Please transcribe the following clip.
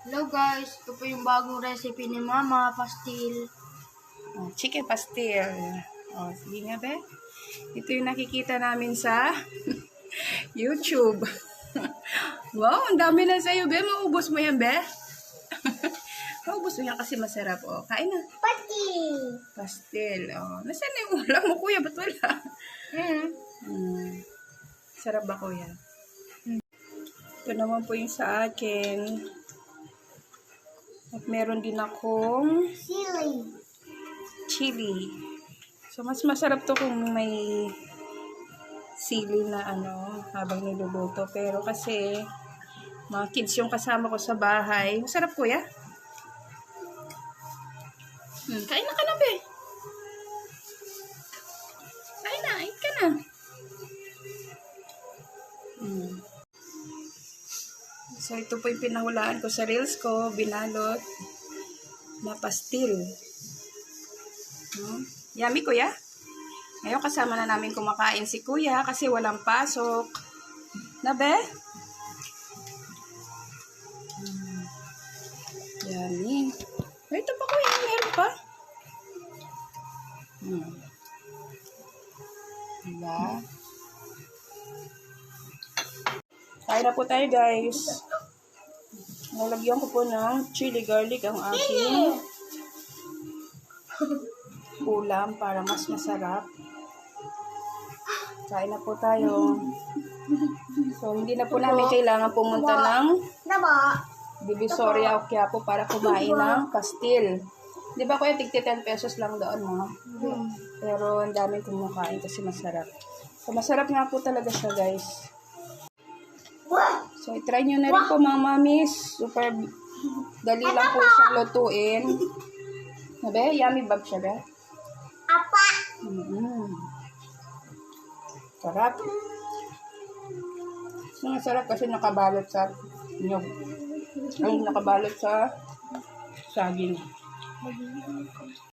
Hello guys, ito po yung bagong recipe ni Mama, pastil. Chicken pastil. Sige nga be. Ito yung nakikita namin sa YouTube. Wow, ang dami na sa'yo be. Maubos mo yan be. Maubos mo yan kasi masarap. Kain na. Pastil. Nasaan na yung ulam mo kuya? Ba't wala? Sarap ba kuya? Ito naman po yung sa akin. At meron din akong chili. So, mas masarap to kung may sili na habang niluluto. Pero kasi, mga kids yung kasama ko sa bahay. Masarap kuya? Kain na ka na, be. Kain na, eat ka na. So, ito po yung pinahulaan ko sa reels ko. Binalot na pastil. Yummy, kuya. Ngayon, kasama na namin kumakain si kuya kasi walang pasok. Na, be? Yummy. Ito pa, kuya. Meron pa. Diba? Kain na po tayo, guys. Nalagyan ko po ng chili garlic ang aking ulam para mas masarap. Kain na po tayo. So, hindi na po namin kailangan pumunta ng Divisoria o Quiapo para kumain ng pastil. Di ba kuya, tigti 10 pesos lang doon, no? Pero ang daming kumakain kasi masarap. So, masarap nga po talaga siya, guys. So, i-try nyo na rin po mga mamis. Super dali lang po siyang lutuin. Nabe, yummy bab siya, be? Apa! Sarap. So, masarap kasi nakabalot sa nyog. Ay, nakabalot sa saging.